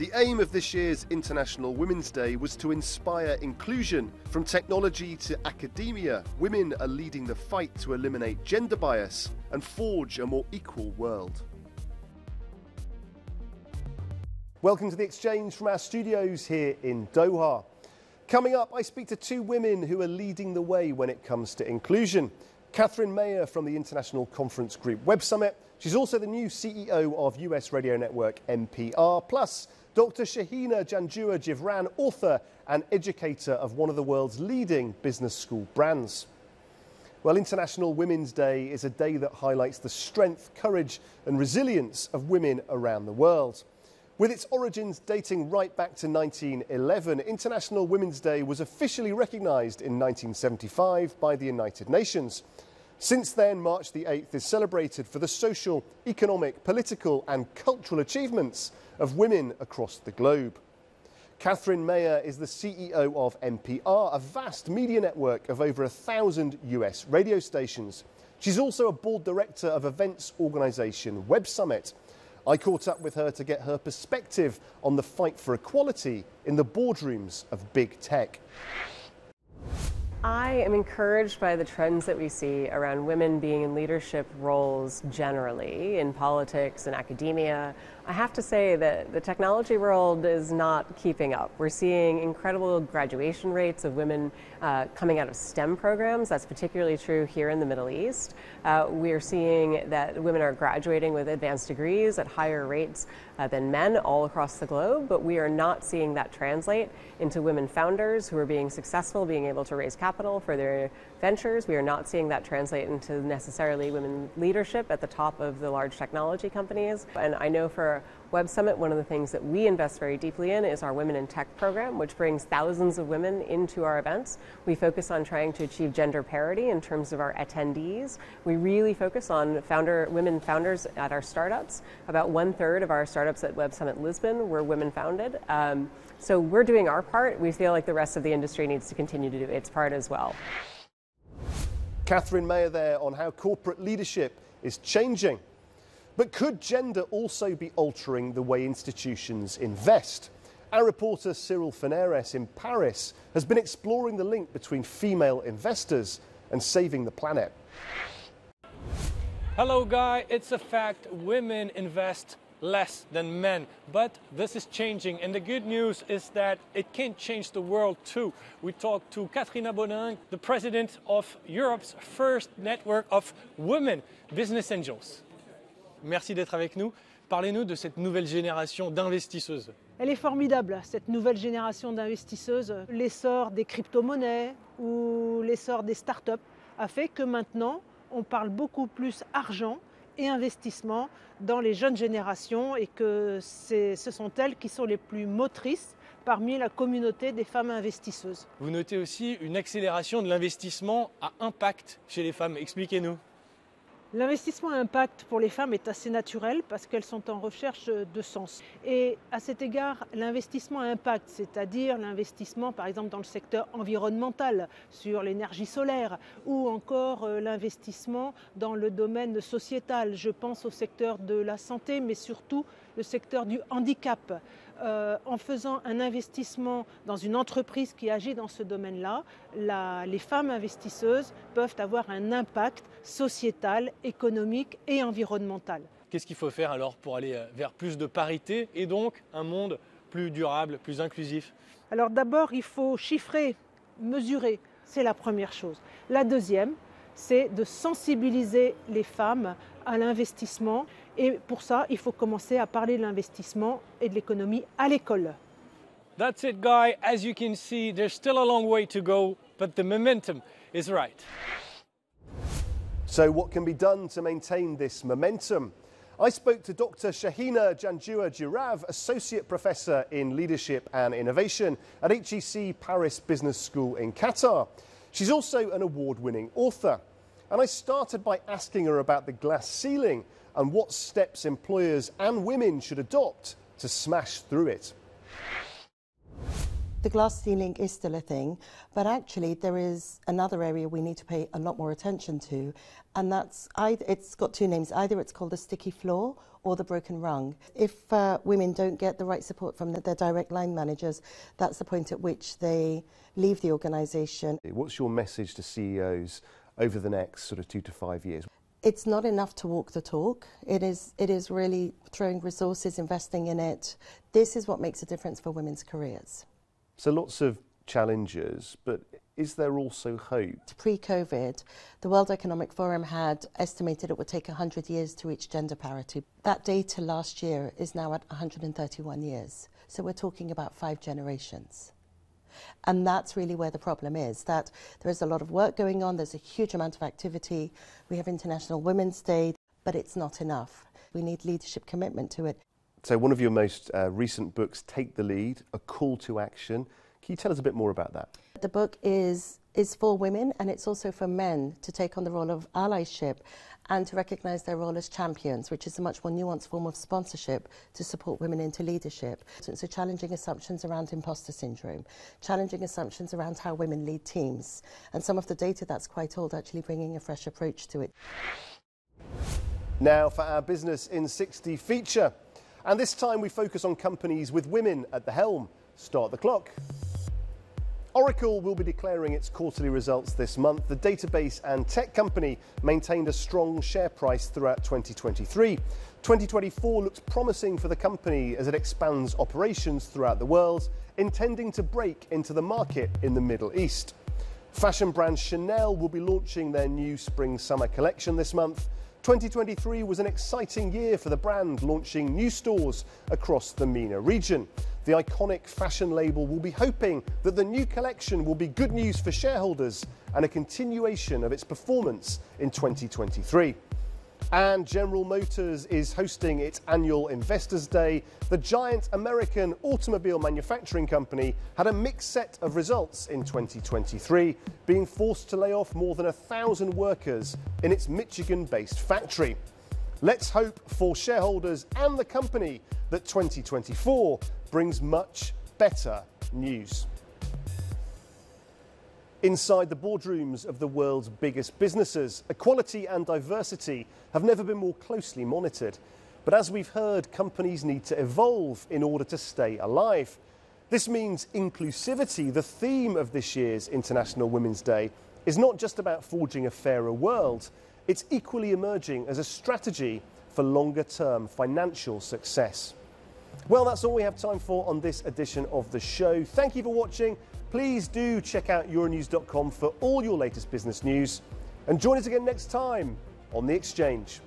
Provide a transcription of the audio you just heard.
The aim of this year's International Women's Day was to inspire inclusion. From technology to academia, women are leading the fight to eliminate gender bias and forge a more equal world. Welcome to The Exchange from our studios here in Doha. Coming up, I speak to two women who are leading the way when it comes to inclusion. Catherine Mayer from the international conference group Web Summit. She's also the new CEO of US radio network NPR. Plus, Dr. Shahina Janjua-Jivran, author and educator of one of the world's leading business school brands. Well, International Women's Day is a day that highlights the strength, courage and resilience of women around the world. With its origins dating right back to 1911, International Women's Day was officially recognised in 1975 by the United Nations. Since then, March the 8th is celebrated for the social, economic, political and cultural achievements of women across the globe. Catherine Mayer is the CEO of NPR, a vast media network of over 1,000 US radio stations. She's also a board director of events organisation Web Summit. I caught up with her to get her perspective on the fight for equality in the boardrooms of big tech. I am encouraged by the trends that we see around women being in leadership roles generally, in politics and academia. I have to say that the technology world is not keeping up. We're seeing incredible graduation rates of women coming out of STEM programs. That's particularly true here in the Middle East. We are seeing that women are graduating with advanced degrees at higher rates than men all across the globe, but we are not seeing that translate into women founders who are being successful, being able to raise capital for their ventures. We are not seeing that translate into necessarily women leadership at the top of the large technology companies. And I know for Web Summit, one of the things that we invest very deeply in is our Women in Tech program, which brings thousands of women into our events. We focus on trying to achieve gender parity in terms of our attendees. We really focus on women founders at our startups. About 1/3 of our startups at Web Summit Lisbon were women founded. So we're doing our part. We feel like the rest of the industry needs to continue to do its part as well. Catherine Mayer there on how corporate leadership is changing. But could gender also be altering the way institutions invest? Our reporter Cyril Feneres in Paris has been exploring the link between female investors and saving the planet. Hello, Guy. It's a fact. Women invest less than men, but this is changing, and the good news is that it can change the world too. We talked to Catherine Bonin, the president of Europe's first network of women business angels. Merci d'être avec nous. Parlez-nous de cette nouvelle génération d'investisseuses. Elle est formidable, cette nouvelle génération d'investisseuses. L'essor des crypto-monnaies ou l'essor des startups a fait que maintenant, on parle beaucoup plus argent et investissement dans les jeunes générations et que ce sont elles qui sont les plus motrices parmi la communauté des femmes investisseuses. Vous notez aussi une accélération de l'investissement à impact chez les femmes. Expliquez-nous. L'investissement à impact pour les femmes est assez naturel parce qu'elles sont en recherche de sens. Et à cet égard, l'investissement à impact, c'est-à-dire l'investissement par exemple dans le secteur environnemental, sur l'énergie solaire, ou encore l'investissement dans le domaine sociétal. Je pense au secteur de la santé, mais surtout le secteur du handicap. En faisant un investissement dans une entreprise qui agit dans ce domaine-là, les femmes investisseuses peuvent avoir un impact sociétal, économique et environnemental. Qu'est-ce qu'il faut faire alors pour aller vers plus de parité et donc un monde plus durable, plus inclusif? Alors d'abord, il faut chiffrer, mesurer, c'est la première chose. La deuxième, c'est de sensibiliser les femmes à l'investissement. Et pour ça, il faut commencer à parler de l'investissement et de l'économie à l'école. That's it, Guy. As you can see, there's still a long way to go, but the momentum is right. So what can be done to maintain this momentum? I spoke to Dr. Shahina Janjua-Jivran, Associate Professor in Leadership and Innovation at HEC Paris Business School in Qatar. She's also an award-winning author. And I started by asking her about the glass ceiling and what steps employers and women should adopt to smash through it. The glass ceiling is still a thing, but actually there is another area we need to pay a lot more attention to, and it's got two names. Either it's called the sticky floor or the broken rung. If women don't get the right support from their direct line managers, that's the point at which they leave the organisation. What's your message to CEOs over the next sort of 2 to 5 years? It's not enough to walk the talk. It is really throwing resources, investing in it. This is what makes a difference for women's careers. So lots of challenges, but is there also hope? Pre-COVID, the World Economic Forum had estimated it would take 100 years to reach gender parity. That data last year is now at 131 years. So we're talking about 5 generations. And that's really where the problem is, that there is a lot of work going on, there's a huge amount of activity. We have International Women's Day, but it's not enough. We need leadership commitment to it. So one of your most recent books, Take the Lead, a call to action. Can you tell us a bit more about that? The book is for women, and it's also for men to take on the role of allyship and to recognise their role as champions, which is a much more nuanced form of sponsorship to support women into leadership. So challenging assumptions around imposter syndrome, challenging assumptions around how women lead teams, and some of the data that's quite old, actually bringing a fresh approach to it. Now for our Business in 60 feature. And this time we focus on companies with women at the helm. Start the clock. Oracle will be declaring its quarterly results this month. The database and tech company maintained a strong share price throughout 2023. 2024 looks promising for the company as it expands operations throughout the world, intending to break into the market in the Middle East. Fashion brand Chanel will be launching their new spring-summer collection this month. 2023 was an exciting year for the brand, launching new stores across the MENA region. The iconic fashion label will be hoping that the new collection will be good news for shareholders and a continuation of its performance in 2023. And General Motors is hosting its annual Investors Day. The giant American automobile manufacturing company had a mixed set of results in 2023, being forced to lay off more than 1,000 workers in its Michigan-based factory. Let's hope for shareholders and the company that 2024 brings much better news. Inside the boardrooms of the world's biggest businesses, equality and diversity have never been more closely monitored. But as we've heard, companies need to evolve in order to stay alive. This means inclusivity, the theme of this year's International Women's Day, is not just about forging a fairer world. It's equally emerging as a strategy for longer-term financial success. Well, that's all we have time for on this edition of the show. Thank you for watching. Please do check out euronews.com for all your latest business news. And join us again next time on The Exchange.